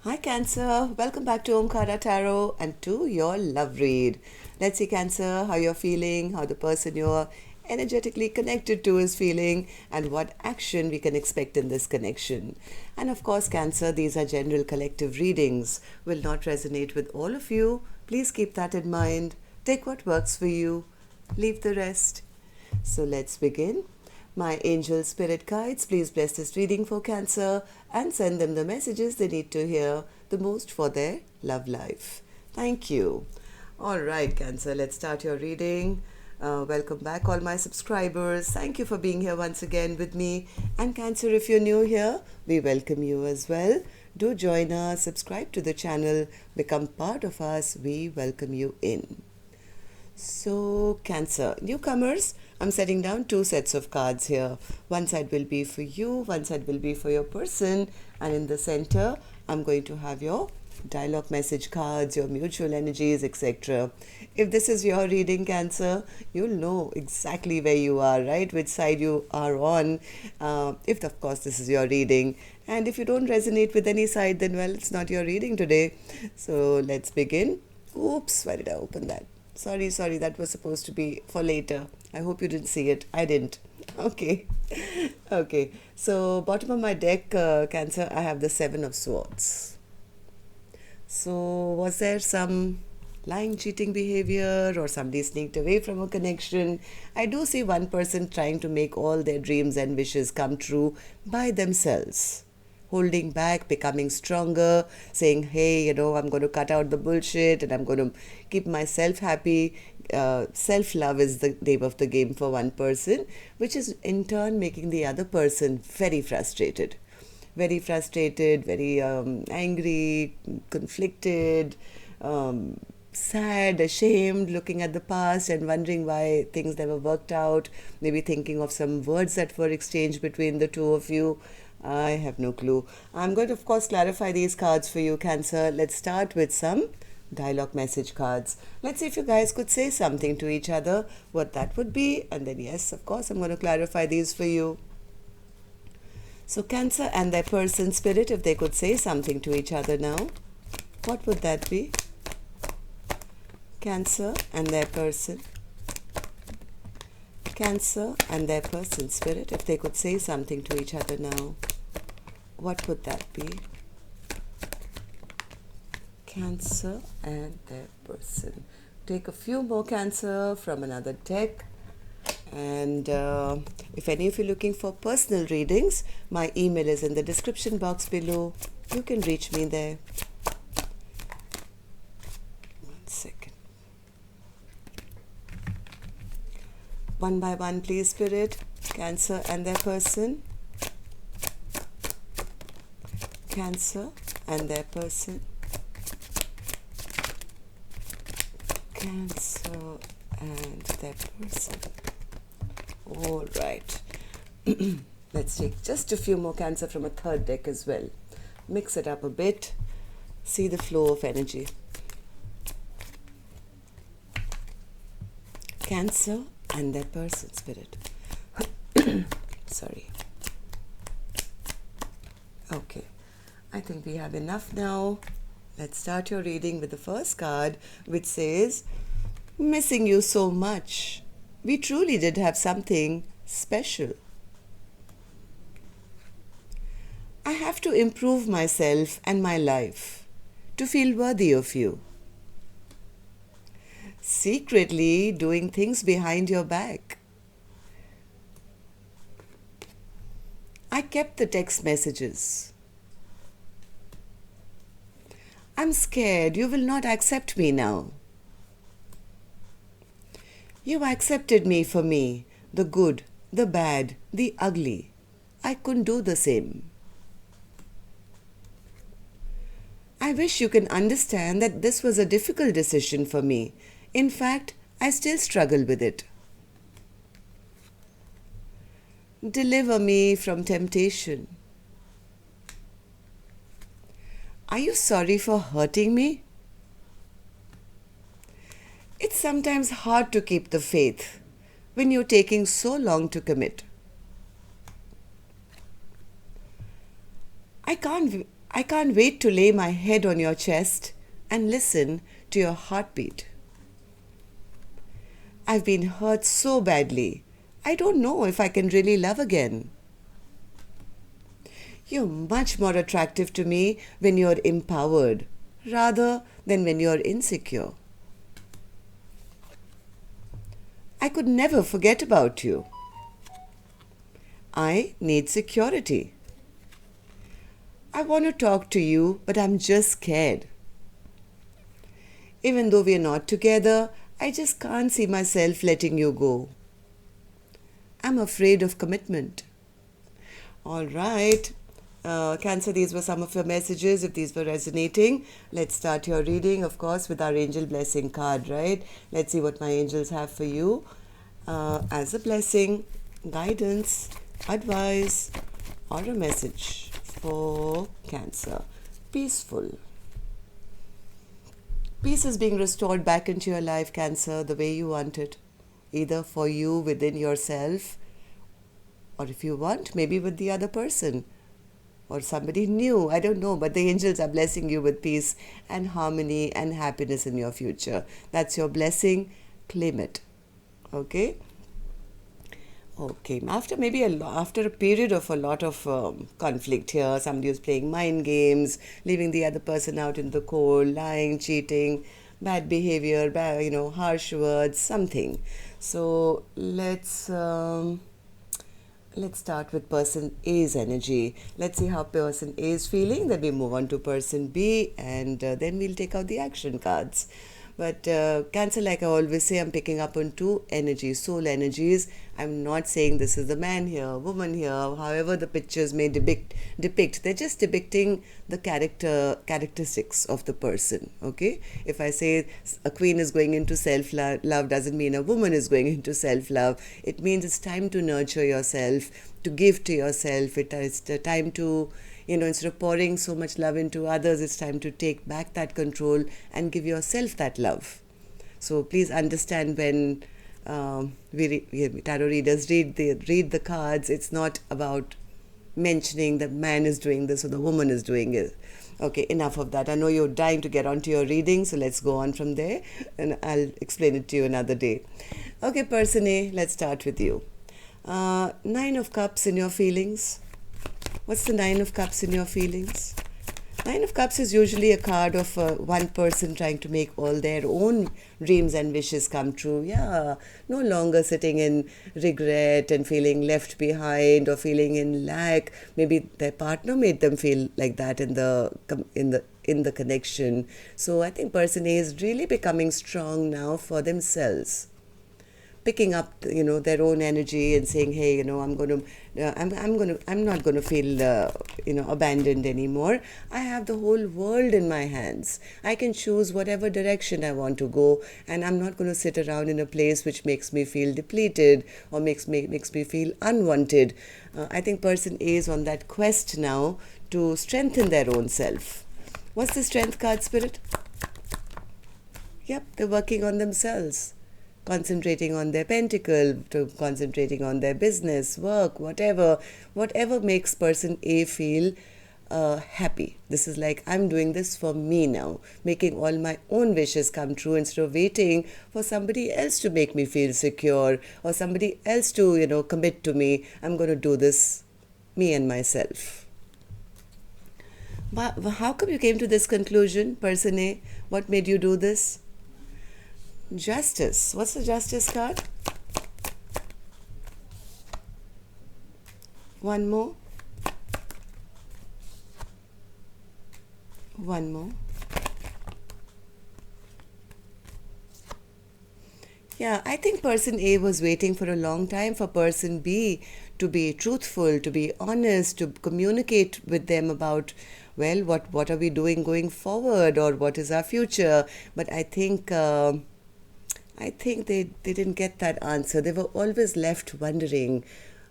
Hi Cancer, welcome back to Omkaratarot and to your love read. Let's see Cancer, how you're feeling, how the person you're energetically connected to is feeling, and what action we can expect in this connection. And of course Cancer, these are general collective readings, will not resonate with all of you. Please keep that in mind. Take what works for you, leave the rest. So let's begin. My angel spirit guides, please bless this reading for Cancer and send them the messages they need to hear the most for their love life. Thank you. All right, Cancer, let's start your reading. Welcome back, all my subscribers. Thank you for being here once again with me. And Cancer, if you're new here, we welcome you as well. Do join us, subscribe to the channel, become part of us. We welcome you in. So, Cancer, newcomers, I'm setting down two sets of cards here. One side will be for you, one side will be for your person, and in the center, I'm going to have your dialogue message cards, your mutual energies, etc. If this is your reading, Cancer, you'll know exactly where you are, right? Which side you are on, if of course this is your reading. And if you don't resonate with any side, then well, it's not your reading today. So, let's begin. Oops, why did I open that? Sorry, that was supposed to be for later. I hope you didn't see it. I didn't. Okay. Okay. So, bottom of my deck, Cancer, I have the Seven of Swords. So, was there some lying, cheating behavior or somebody sneaked away from a connection? I do see one person trying to make all their dreams and wishes come true by themselves. Holding back, becoming stronger, saying, hey, I'm going to cut out the bullshit and I'm going to keep myself happy. Self-love is the name of the game for one person, which is in turn making the other person very frustrated. Very frustrated, very angry, conflicted, sad, ashamed, looking at the past and wondering why things never worked out, maybe thinking of some words that were exchanged between the two of you. I have no clue. I'm going to, of course, clarify these cards for you, Cancer. Let's start with some dialogue message cards. Let's see if you guys could say something to each other, what that would be. And then, yes, of course, I'm going to clarify these for you. So, Cancer and their person spirit, if they could say something to each other now, what would that be? Cancer and their person. Cancer and their person spirit, if they could say something to each other now, what would that be? Cancer and their person. Take a few more, Cancer, from another deck. And if any of you are looking for personal readings, my email is in the description box below. You can reach me there. One second. One by one, please, Spirit. Cancer and their person. Cancer and their person. Cancer and their person. All right. Let's take just a few more, Cancer, from a third deck as well. Mix it up a bit. See the flow of energy. Cancer and their person, Spirit. Sorry. Okay. I think we have enough now. Let's start your reading with the first card, which says, missing you so much. We truly did have something special. I have to improve myself and my life to feel worthy of you. Secretly doing things behind your back. I kept the text messages. I'm scared you will not accept me now. You accepted me for me, the good, the bad, the ugly. I couldn't do the same. I wish you can understand that this was a difficult decision for me. In fact, I still struggle with it. Deliver me from temptation. Are you sorry for hurting me? It's sometimes hard to keep the faith when you're taking so long to commit. I can't I can't wait to lay my head on your chest and listen to your heartbeat. I've been hurt so badly. I don't know if I can really love again. You're much more attractive to me when you're empowered rather than when you're insecure. I could never forget about you. I need security. I want to talk to you, but I'm just scared. Even though we're not together, I just can't see myself letting you go. I'm afraid of commitment. All right. Cancer, these were some of your messages. If these were resonating, let's start your reading, of course, with our angel blessing card, right? Let's see what my angels have for you as a blessing, guidance, advice, or a message for Cancer. Peaceful. Peace is being restored back into your life, Cancer, the way you want it. Either for you within yourself, or if you want, maybe with the other person or somebody new. I don't know, but the angels are blessing you with peace and harmony and happiness in your future. That's your blessing. Claim it. Okay? Okay. After a period of a lot of conflict here, somebody was playing mind games, leaving the other person out in the cold, lying, cheating, bad behavior, harsh words, something. So let's start with person A's energy. Let's see how person A is feeling. Then we move on to person B, and then we'll take out the action cards. But Cancer, like I always say, I'm picking up on two energies, soul energies. I'm not saying this is the man here, woman here, however the pictures may depict. They're just depicting the characteristics of the person, okay? If I say a queen is going into self-love, doesn't mean a woman is going into self-love. It means it's time to nurture yourself, to give to yourself. It's the time to, instead of pouring so much love into others, it's time to take back that control and give yourself that love. So please understand, when tarot readers read the cards, it's not about mentioning the man is doing this or the woman is doing it. Okay, enough of that. I know you're dying to get onto your reading, so let's go on from there, and I'll explain it to you another day. Okay, person A, let's start with you. Nine of Cups in your feelings. What's the Nine of Cups in your feelings? Nine of Cups is usually a card of one person trying to make all their own dreams and wishes come true. Yeah, no longer sitting in regret and feeling left behind or feeling in lack. Maybe their partner made them feel like that in the connection. So I think person A is really becoming strong now for themselves, picking up their own energy and saying, hey, I'm not going to feel abandoned anymore. I have the whole world in my hands. I can choose whatever direction I want to go, and I'm not going to sit around in a place which makes me feel depleted or makes me feel unwanted. I think person A is on that quest now to strengthen their own self. What's the Strength card, Spirit? Yep, they're working on themselves, concentrating on their pentacle, to concentrating on their business, work, whatever makes person A feel happy. This is like, I'm doing this for me now, making all my own wishes come true instead of waiting for somebody else to make me feel secure or somebody else to, commit to me. I'm going to do this, me and myself. But how come you came to this conclusion, person A? What made you do this? Justice. What's the Justice card? One more. One more. Yeah, I think person A was waiting for a long time for person B to be truthful, to be honest, to communicate with them about, well, what are we doing going forward, or what is our future. But I think they didn't get that answer. They were always left wondering,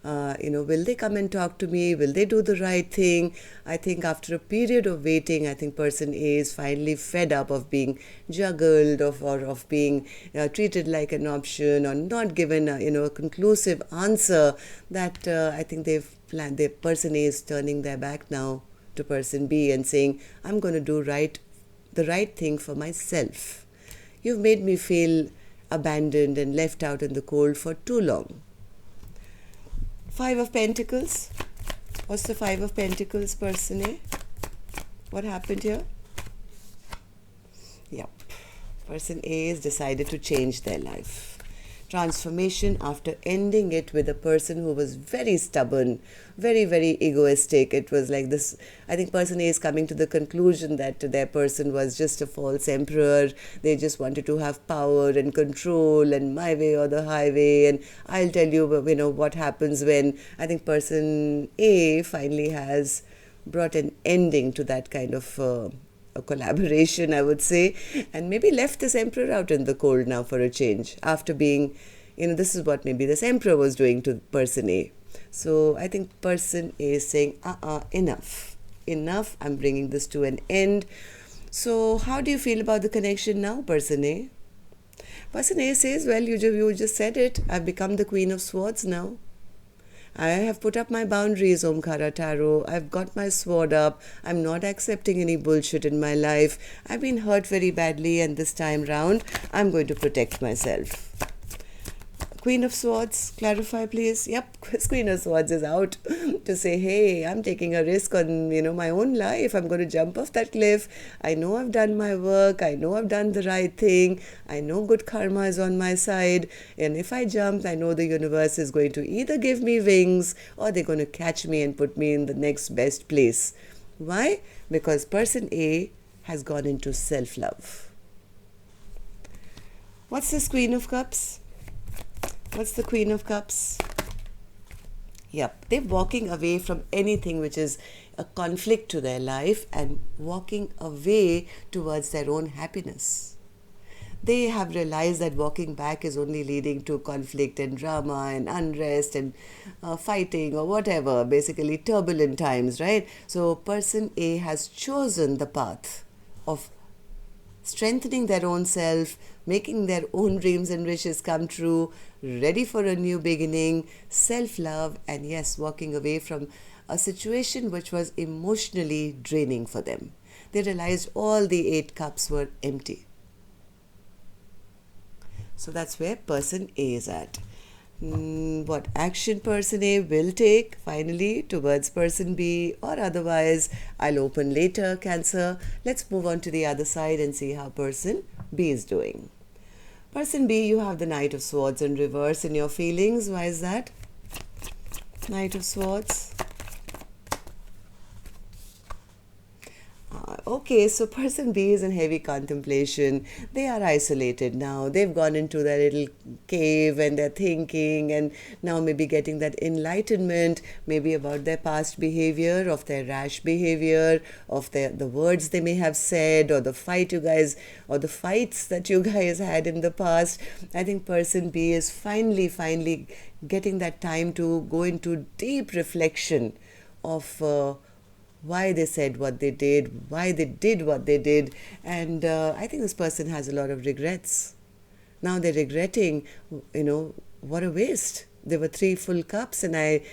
will they come and talk to me? Will they do the right thing? I think after a period of waiting, I think person A is finally fed up of being juggled, or of being treated like an option, or not given a conclusive answer. That I think they've planned. The person A is turning their back now to person B and saying, I'm going to do the right thing for myself. You've made me feel abandoned and left out in the cold for too long. Five of Pentacles. What's the Five of Pentacles, person A? What happened here? Yep. Person A has decided to change their life. Transformation after ending it with a person who was very stubborn, very, very egoistic. It was like this. I think person A is coming to the conclusion that their person was just a false emperor. They just wanted to have power and control and my way or the highway. And I'll tell you, what happens when I think person A finally has brought an ending to that kind of a collaboration, I would say, and maybe left this emperor out in the cold now for a change after being, this is what maybe this emperor was doing to person A. So I think person A is saying, enough, I'm bringing this to an end. So how do you feel about the connection now, person A? Person A says, well, you just said it. I've become the Queen of Swords now. I have put up my boundaries, Omkaratarot. I've got my sword up. I'm not accepting any bullshit in my life. I've been hurt very badly, and this time round, I'm going to protect myself. Queen of Swords, clarify please. Yep, Queen of Swords is out to say, hey, I'm taking a risk on, my own life. I'm going to jump off that cliff. I know I've done my work. I know I've done the right thing. I know good karma is on my side. And if I jump, I know the universe is going to either give me wings or they're going to catch me and put me in the next best place. Why? Because person A has gone into self-love. What's this Queen of Cups? What's the Queen of Cups? Yep, they're walking away from anything which is a conflict to their life and walking away towards their own happiness. They have realized that walking back is only leading to conflict and drama and unrest and fighting or whatever, basically turbulent times, right? So person A has chosen the path of strengthening their own self, making their own dreams and wishes come true, ready for a new beginning, self-love, and yes, walking away from a situation which was emotionally draining for them. They realized all the 8 cups were empty. So that's where person A is at. What action person A will take finally towards person B, or otherwise I'll open later, Cancer. Let's move on to the other side and see how person B is doing. Person B, you have the Knight of Swords in reverse in your feelings. Why is that? Knight of Swords. Okay, so person B is in heavy contemplation. They are isolated now. They've gone into their little cave and they're thinking, and now maybe getting that enlightenment, maybe about their past behavior, of their rash behavior, of the words they may have said, or the fights that you guys had in the past. I think person B is finally getting that time to go into deep reflection of why they said what they did, why they did what they did. And I think this person has a lot of regrets. Now they're regretting, what a waste. There were 3 full cups and I,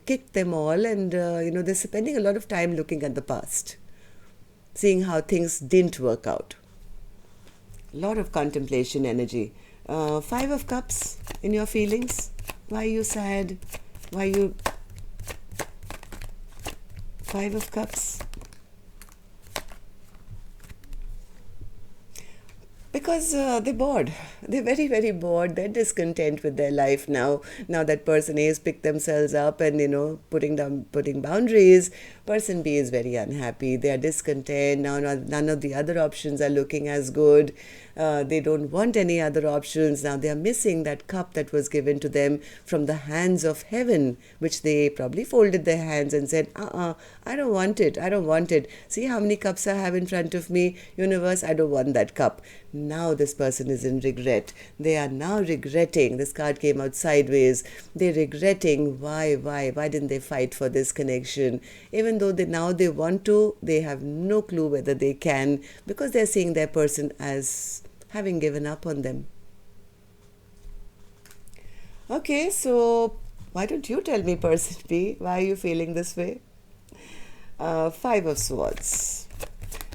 kicked them all. And, they're spending a lot of time looking at the past, seeing how things didn't work out. A lot of contemplation energy. 5 of Cups in your feelings. Why are you sad? Why are you... 5 of Cups. Because they're bored. They're very, very bored. They're discontent with their life now. Now that person A has picked themselves up and, putting boundaries, person B is very unhappy. They are discontent. Now none of the other options are looking as good. They don't want any other options. Now they are missing that cup that was given to them from the hands of heaven, which they probably folded their hands and said, I don't want it. I don't want it. See how many cups I have in front of me? Universe, I don't want that cup. Now this person is in regret. They are now regretting. This card came out sideways. They're regretting why didn't they fight for this connection? Even though they want to, they have no clue whether they can, because they're seeing their person as having given up on them. Okay, so why don't you tell me, person B, why are you feeling this way? Five of Swords.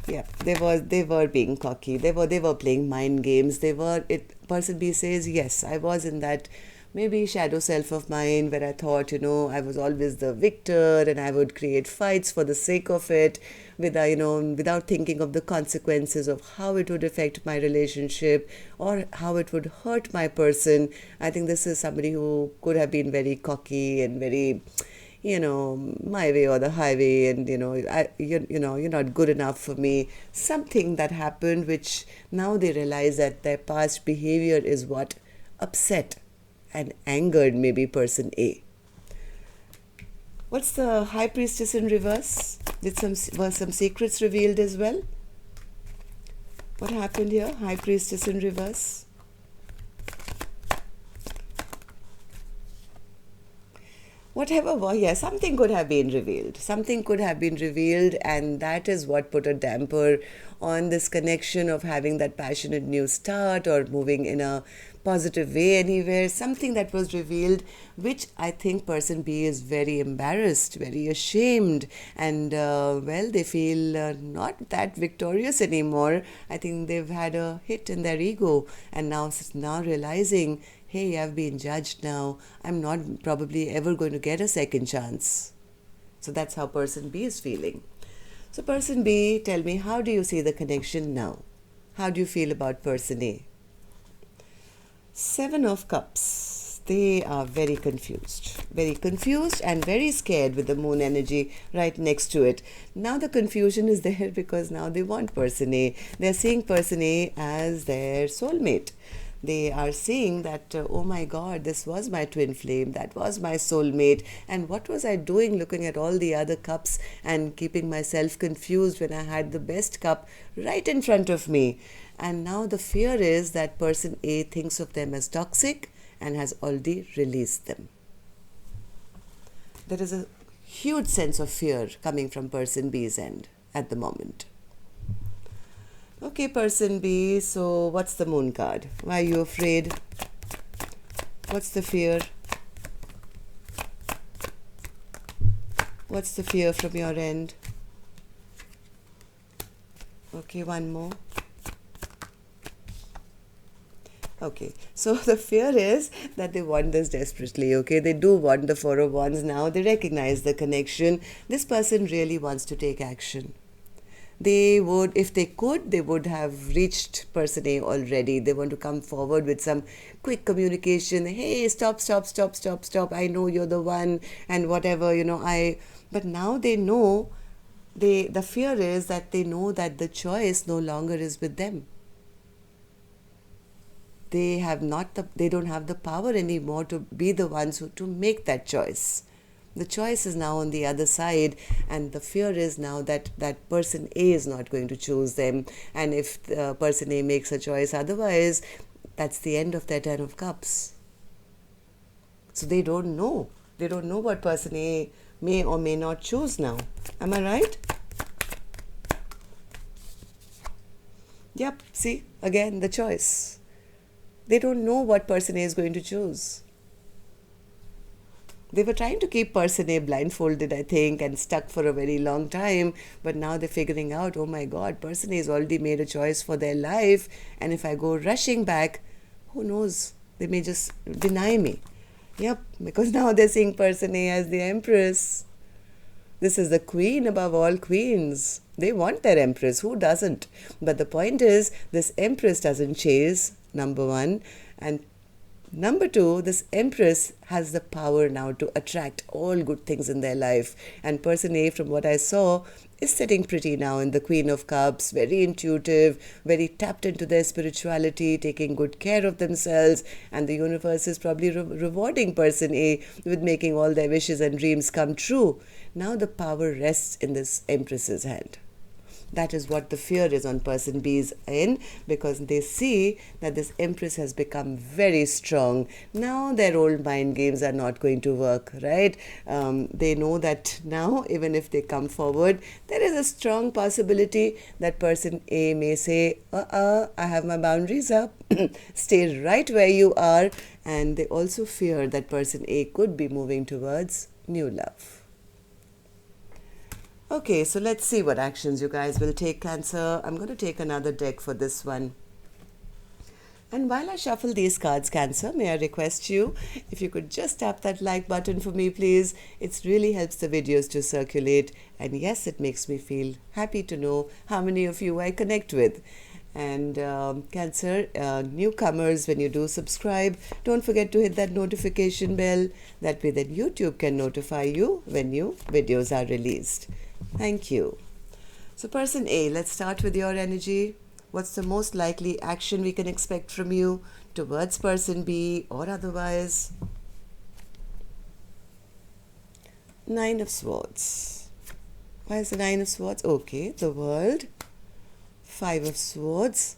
Yeah, they were being cocky. They were playing mind games. Person B says, yes, I was in that maybe shadow self of mine where I thought, I was always the victor and I would create fights for the sake of it without thinking of the consequences of how it would affect my relationship or how it would hurt my person. I think this is somebody who could have been very cocky and very, my way or the highway, and you're not good enough for me. Something that happened, which now they realize that their past behavior is what upset and angered maybe person A. What's the High Priestess in reverse? Were some secrets revealed as well? What happened here? High Priestess in reverse. Whatever, yeah, something could have been revealed. Something could have been revealed, and that is what put a damper on this connection of having that passionate new start or moving in a positive way anywhere. Something that was revealed, which I think person B is very embarrassed, very ashamed, and they feel not that victorious anymore. I think they've had a hit in their ego, and now realizing, hey, I've been judged now. I'm not probably ever going to get a second chance. So that's how person B is feeling. So person B, tell me, how do you see the connection now? How do you feel about person A? Seven of Cups. They are very confused and very scared with the moon energy right next to it. Now the confusion is there because now they want person A. They're seeing person A as their soulmate. They are seeing that, oh my God, this was my twin flame, that was my soulmate, and what was I doing looking at all the other cups and keeping myself confused when I had the best cup right in front of me? And now the fear is that person A thinks of them as toxic and has already released them. There is a huge sense of fear coming from person B's end at the moment. Okay, person B, so what's the moon card? Why are you afraid? What's the fear? What's the fear from your end? Okay, one more. Okay, so the fear is that they want this desperately, okay? They do want the Four of Wands now. They recognize the connection. This person really wants to take action. They would, if they could, they would have reached person A already. They want to come forward with some quick communication. Hey, stop. I know you're the one and whatever, but now they know, the fear is that they know that the choice no longer is with them. They don't have the power anymore to be the ones to make that choice. The choice is now on the other side, and the fear is now that person A is not going to choose them. And if person A makes a choice otherwise, that's the end of their Ten of Cups. So they don't know. They don't know what person A may or may not choose now. Am I right? Yep, see, again, the choice. They don't know what person A is going to choose. They were trying to keep person A blindfolded, I think, and stuck for a very long time. But now they're figuring out, oh my God, person A has already made a choice for their life. And if I go rushing back, who knows? They may just deny me. Yep, because now they're seeing person A as the Empress. This is the queen above all queens. They want their Empress. Who doesn't? But the point is, this Empress doesn't chase, number one. And number two, this Empress has the power now to attract all good things in their life. And person A, from what I saw, is sitting pretty now in the Queen of Cups, very intuitive, very tapped into their spirituality, taking good care of themselves. And the universe is probably rewarding person A with making all their wishes and dreams come true. Now the power rests in this Empress's hand. That is what the fear is on person B's end, because they see that this Empress has become very strong. Now their old mind games are not going to work, right? They know that now, even if they come forward, there is a strong possibility that person A may say, I have my boundaries up, stay right where you are. And they also fear that person A could be moving towards new love. Okay, so let's see what actions you guys will take, Cancer. I'm going to take another deck for this one. And while I shuffle these cards, Cancer, may I request you, if you could just tap that like button for me, please. It really helps the videos to circulate. And yes, it makes me feel happy to know how many of you I connect with. And Cancer, newcomers, when you do subscribe, don't forget to hit that notification bell. That way then YouTube can notify you when new videos are released. Thank you. So person A, let's start with your energy. What's the most likely action we can expect from you towards person B or otherwise? Nine of Swords. Why is the Nine of Swords? Okay, the World. Five of Swords.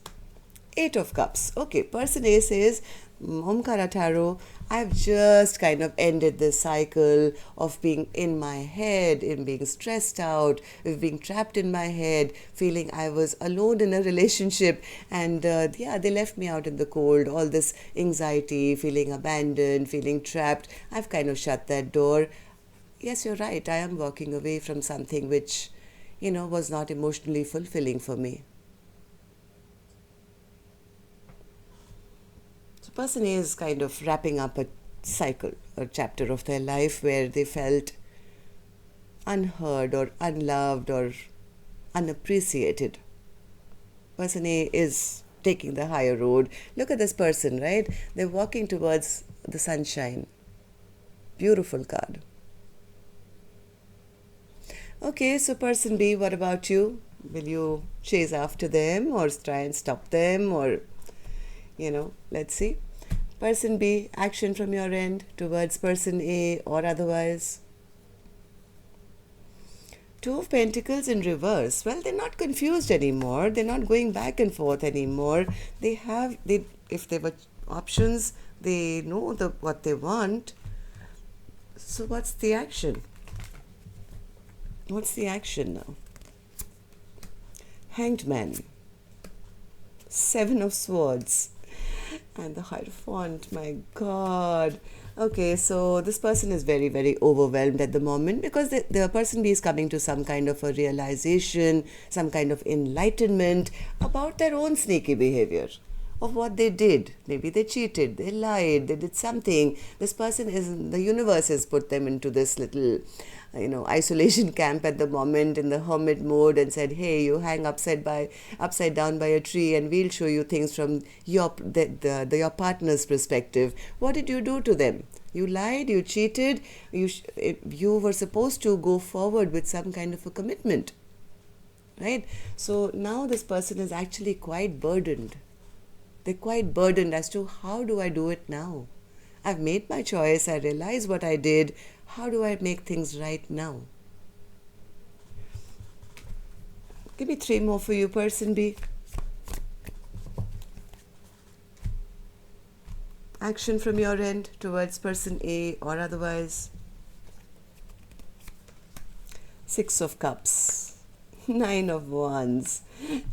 Eight of Cups. Okay, person A says, Omkaratarot, I've just kind of ended this cycle of being in my head, in being stressed out, with being trapped in my head, feeling I was alone in a relationship, and yeah, they left me out in the cold. All this anxiety, feeling abandoned, feeling trapped, I've kind of shut that door. Yes, you're right, I am walking away from something which, was not emotionally fulfilling for me. Person A is kind of wrapping up a cycle, a chapter of their life where they felt unheard or unloved or unappreciated. Person A is taking the higher road. Look at this person, right? They're walking towards the sunshine. Beautiful card. Okay, so person B, what about you? Will you chase after them or try and stop them, or let's see. Person B, action from your end towards person A or otherwise. Two of Pentacles in reverse. Well, they're not confused anymore. They're not going back and forth anymore. If there were options, they know what they want. So what's the action? What's the action now? Hanged Man. Seven of Swords. And the Hierophant, my God. Okay, so this person is very, very overwhelmed at the moment because the person B is coming to some kind of a realization, some kind of enlightenment about their own sneaky behavior, of what they did. Maybe they cheated, they lied, they did something. This person the universe has put them into this little, isolation camp at the moment in the hermit mode and said, hey, you hang upside down by a tree and we'll show you things from your partner's perspective. What did you do to them? You lied, you cheated, you were supposed to go forward with some kind of a commitment, right? So now this person is actually quite burdened. They're quite burdened as to how do I do it now? I've made my choice. I realize what I did. How do I make things right now? Give me three more for you, person B. Action from your end towards person A or otherwise. Six of Cups. Nine of Wands.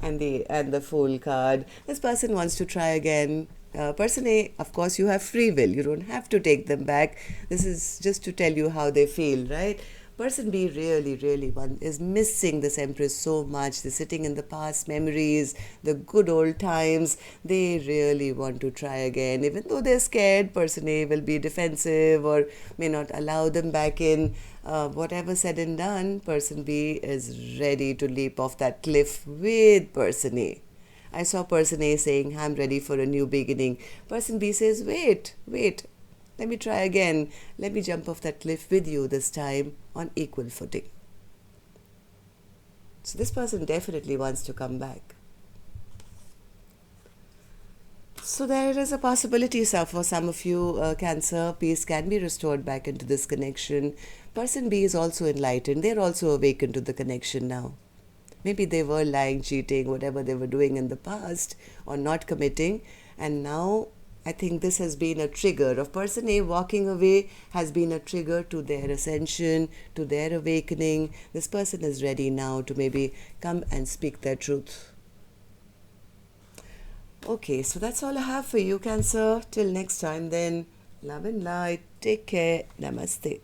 And the Fool card. This person wants to try again. Person A, of course, you have free will. You don't have to take them back. This is just to tell you how they feel, right? Person B really, really is missing this Empress so much. They're sitting in the past memories, the good old times. They really want to try again. Even though they're scared, person A will be defensive or may not allow them back in. Whatever said and done, person B is ready to leap off that cliff with person A. I saw person A saying, I'm ready for a new beginning. Person B says, wait, let me try again. Let me jump off that cliff with you this time on equal footing. So this person definitely wants to come back. So there is a possibility, sir, for some of you, Cancer, peace can be restored back into this connection. Person B is also enlightened. They're also awakened to the connection now. Maybe they were lying, cheating, whatever they were doing in the past, or not committing. And now I think this has been a trigger of person A walking away, has been a trigger to their ascension, to their awakening. This person is ready now to maybe come and speak their truth. Okay, so that's all I have for you, Cancer. Till next time then, love and light. Take care. Namaste.